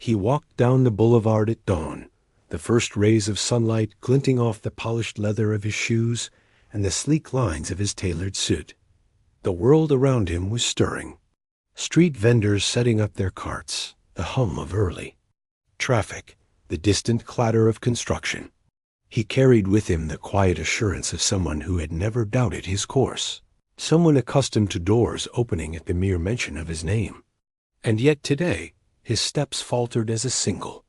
He walked down the boulevard at dawn, the first rays of sunlight glinting off the polished leather of his shoes and the sleek lines of his tailored suit. The world around him was stirring. Street vendors setting up their carts, the hum of early traffic, the distant clatter of construction. He carried with him the quiet assurance of someone who had never doubted his course, someone accustomed to doors opening at the mere mention of his name. And yet today his steps faltered as a single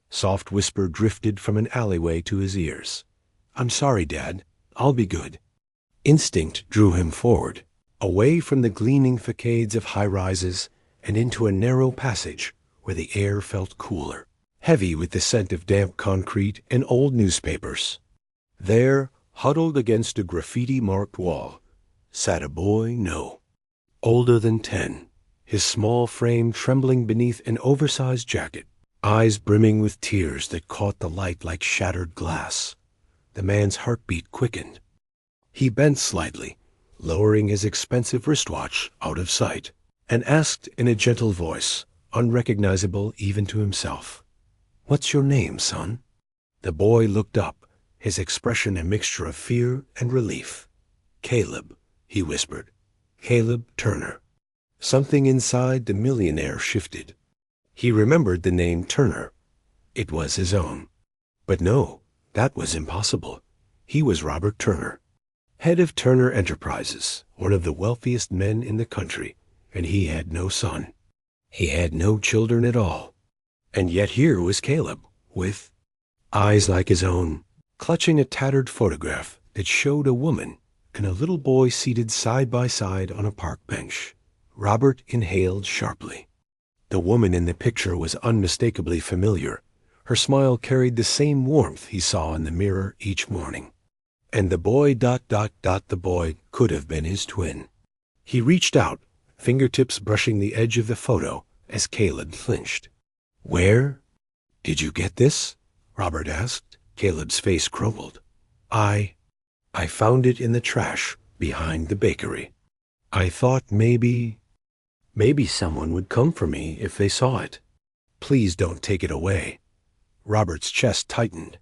soft whisper drifted from an alleyway to his ears. "I'm sorry, Dad. I'll be good." Instinct drew him forward, away from the gleaming facades of high-rises and into a narrow passage where the air felt cooler, heavy with the scent of damp concrete and old newspapers. There, huddled against a graffiti-marked wall, sat a boy, older than 10, his small frame trembling beneath an oversized jacket, eyes brimming with tears that caught the light like shattered glass. The man's heartbeat quickened. He bent slightly, lowering his expensive wristwatch out of sight, and asked in a gentle voice, unrecognizable even to himself, "What's your name, son?" The boy looked up, his expression a mixture of fear and relief. "Caleb," he whispered. "Caleb Turner." Something inside the millionaire shifted. He remembered the name Turner. It was his own. But no, that was impossible. He was Robert Turner, head of Turner Enterprises, one of the wealthiest men in the country, and he had no son. He had no children at all. And yet here was Caleb, with eyes like his own, clutching a tattered photograph that showed a woman and a little boy seated side by side on a park bench. Robert inhaled sharply. The woman in the picture was unmistakably familiar. Her smile carried the same warmth he saw in the mirror each morning. And the boy ... the boy could have been his twin. He reached out, fingertips brushing the edge of the photo as Caleb flinched. "Where did you get this?" Robert asked. Caleb's face crumpled. I found it in the trash behind the bakery. I thought maybe someone would come for me if they saw it. Please don't take it away." Robert's chest tightened.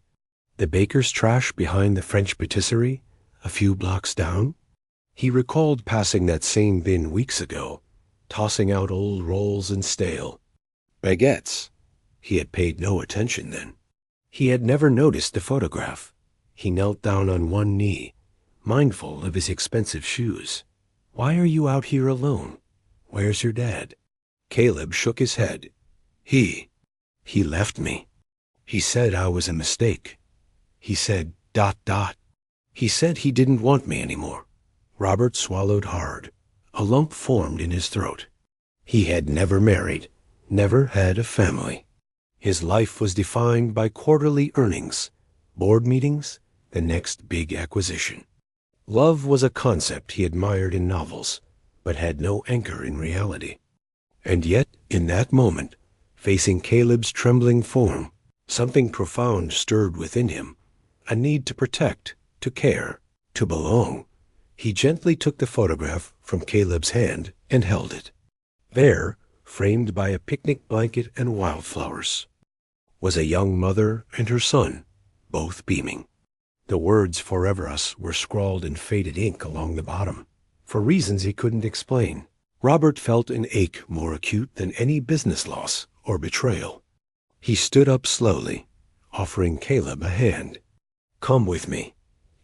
The baker's trash behind the French patisserie, a few blocks down? He recalled passing that same bin weeks ago, tossing out old rolls and stale baguettes. He had paid no attention then. He had never noticed the photograph. He knelt down on one knee, mindful of his expensive shoes. "Why are you out here alone? Where's your dad?" Caleb shook his head. He left me. He said I was a mistake. He said ... He said he didn't want me anymore." Robert swallowed hard. A lump formed in his throat. He had never married, never had a family. His life was defined by quarterly earnings, board meetings, the next big acquisition. Love was a concept he admired in novels, but had no anchor in reality. And yet, in that moment, facing Caleb's trembling form, something profound stirred within him, a need to protect, to care, to belong. He gently took the photograph from Caleb's hand and held it. There, framed by a picnic blanket and wildflowers, was a young mother and her son, both beaming. The words "Forever Us" were scrawled in faded ink along the bottom, for reasons he couldn't explain. Robert felt an ache more acute than any business loss or betrayal. He stood up slowly, offering Caleb a hand. "Come with me,"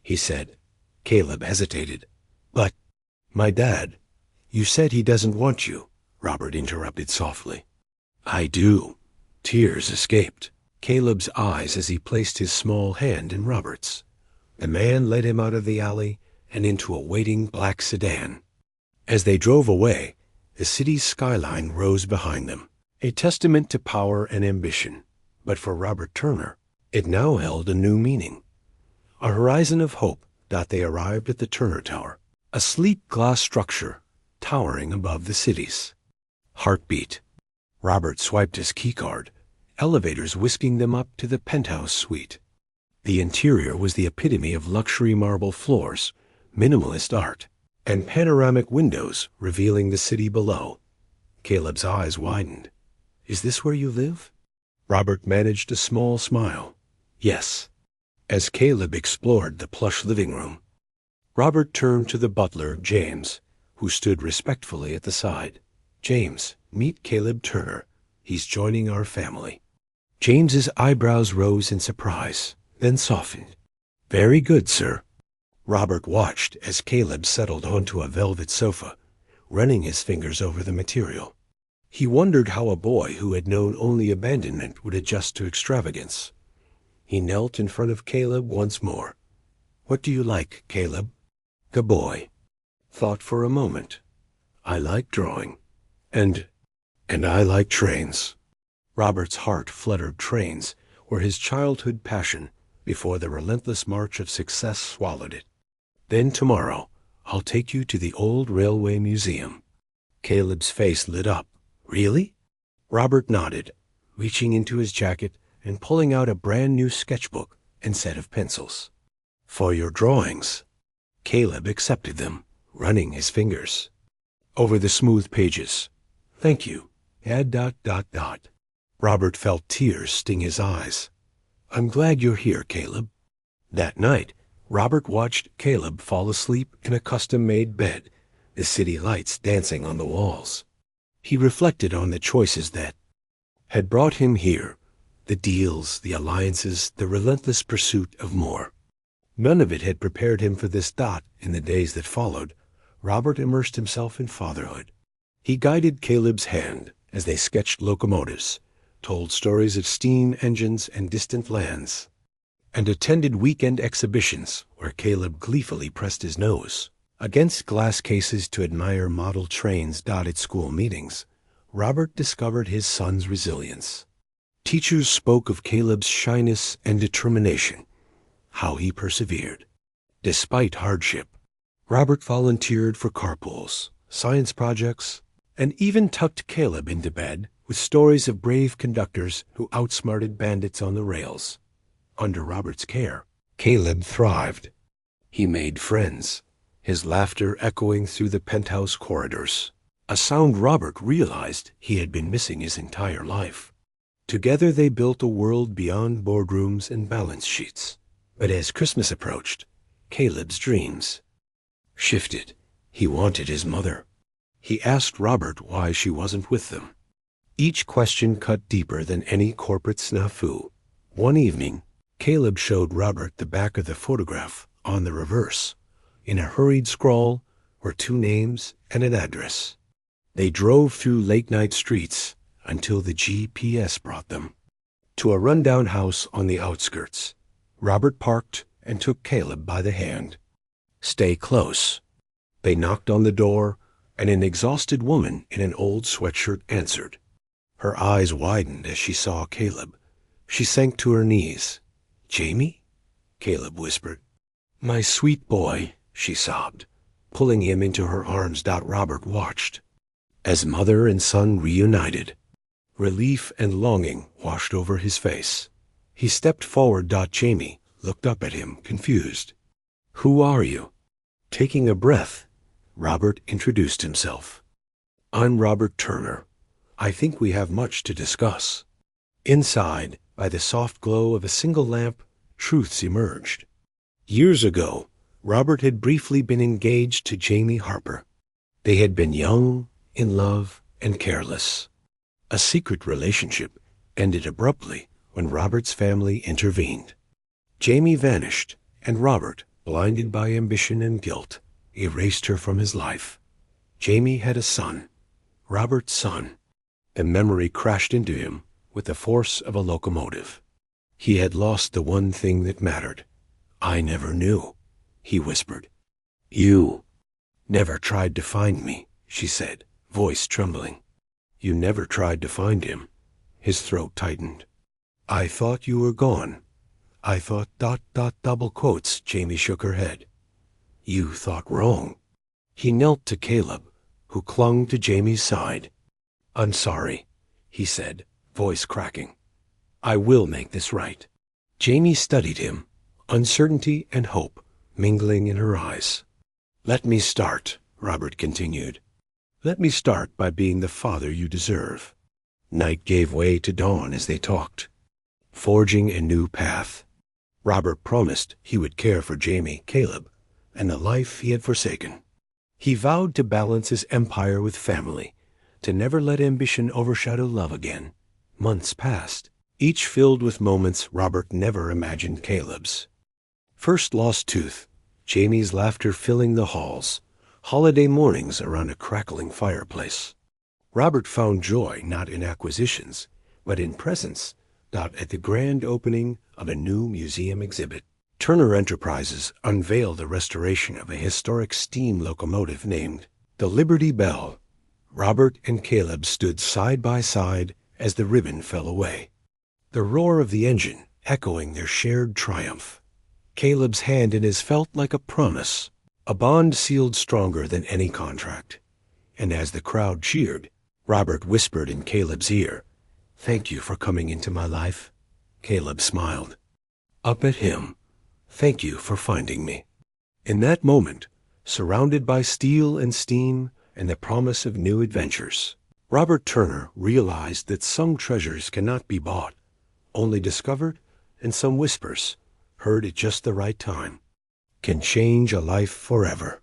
he said. Caleb hesitated. "But, my dad, you said he doesn't want you," Robert interrupted softly. "I do." Tears escaped Caleb's eyes as he placed his small hand in Robert's. The man led him out of the alley and into a waiting black sedan. As they drove away, the city's skyline rose behind them, a testament to power and ambition. But for Robert Turner, it now held a new meaning. A horizon of hope. They arrived at the Turner Tower, a sleek glass structure towering above the cities. Heartbeat. Robert swiped his keycard, elevators whisking them up to the penthouse suite. The interior was the epitome of luxury marble floors, minimalist art, and panoramic windows revealing the city below. Caleb's eyes widened. "Is this where you live?" Robert managed a small smile. Yes. As Caleb explored the plush living room, Robert turned to the butler, James, who stood respectfully at the side. James, meet Caleb Turner. He's joining our family. James's eyebrows rose in surprise, then softened. Very good, sir. Robert watched as Caleb settled onto a velvet sofa, running his fingers over the material. He wondered how a boy who had known only abandonment would adjust to extravagance. He knelt in front of Caleb once more. What do you like, Caleb? The boy thought for a moment. I like drawing. And I like trains. Robert's heart fluttered. Trains were his childhood passion before the relentless march of success swallowed it. Then tomorrow, I'll take you to the old railway museum. Caleb's face lit up. Really? Robert nodded, reaching into his jacket and pulling out a brand new sketchbook and set of pencils. For your drawings. Caleb accepted them, running his fingers over the smooth pages. Thank you. Add ... Robert felt tears sting his eyes. I'm glad you're here, Caleb. That night, Robert watched Caleb fall asleep in a custom-made bed, the city lights dancing on the walls. He reflected on the choices that had brought him here, the deals, the alliances, the relentless pursuit of more. None of it had prepared him for this dot. In the days that followed, Robert immersed himself in fatherhood. He guided Caleb's hand as they sketched locomotives, told stories of steam engines and distant lands, and attended weekend exhibitions where Caleb gleefully pressed his nose against glass cases to admire model trains. At school meetings, Robert discovered his son's resilience. Teachers spoke of Caleb's shyness and determination, how he persevered. Despite hardship, Robert volunteered for carpools, science projects, and even tucked Caleb into bed with stories of brave conductors who outsmarted bandits on the rails. Under Robert's care, Caleb thrived. He made friends, his laughter echoing through the penthouse corridors, a sound Robert realized he had been missing his entire life. Together they built a world beyond boardrooms and balance sheets. But as Christmas approached, Caleb's dreams shifted. He wanted his mother. He asked Robert why she wasn't with them. Each question cut deeper than any corporate snafu. One evening, Caleb showed Robert the back of the photograph. On the reverse, in a hurried scrawl, were 2 names and an address. They drove through late-night streets until the GPS brought them to a rundown house on the outskirts. Robert parked and took Caleb by the hand. Stay close. They knocked on the door, and an exhausted woman in an old sweatshirt answered. Her eyes widened as she saw Caleb. She sank to her knees. Jamie? Caleb whispered. My sweet boy, she sobbed, pulling him into her arms. Robert watched as mother and son reunited. Relief and longing washed over his face. He stepped forward. Jamie looked up at him, confused. Who are you? Taking a breath, Robert introduced himself. I'm Robert Turner. I think we have much to discuss. Inside, by the soft glow of a single lamp, truths emerged. Years ago, Robert had briefly been engaged to Jamie Harper. They had been young, in love, and careless. A secret relationship ended abruptly when Robert's family intervened. Jamie vanished, and Robert, blinded by ambition and guilt, erased her from his life. Jamie had a son, Robert's son. The memory crashed into him with the force of a locomotive. He had lost the one thing that mattered. I never knew, he whispered. You never tried to find me, she said, voice trembling. You never tried to find him. His throat tightened. I thought you were gone. I thought ... double quotes. Jamie shook her head. You thought wrong. He knelt to Caleb, who clung to Jamie's side. I'm sorry, he said, voice cracking. I will make this right. Jamie studied him, uncertainty and hope mingling in her eyes. Let me start, Robert continued. Let me start by being the father you deserve. Night gave way to dawn as they talked, forging a new path. Robert promised he would care for Jamie, Caleb, and the life he had forsaken. He vowed to balance his empire with family, to never let ambition overshadow love again. Months passed, each filled with moments Robert never imagined Caleb's. First lost tooth, Jamie's laughter filling the halls, holiday mornings around a crackling fireplace. Robert found joy not in acquisitions, but in presence, not at the grand opening of a new museum exhibit. Turner Enterprises unveiled the restoration of a historic steam locomotive named the Liberty Bell. Robert and Caleb stood side by side as the ribbon fell away, the roar of the engine echoing their shared triumph. Caleb's hand in his felt like a promise, a bond sealed stronger than any contract. And as the crowd cheered, Robert whispered in Caleb's ear, "Thank you for coming into my life." Caleb smiled. Up at him, "Thank you for finding me." In that moment, surrounded by steel and steam and the promise of new adventures, Robert Turner realized that some treasures cannot be bought, only discovered, and some whispers, heard at just the right time, can change a life forever.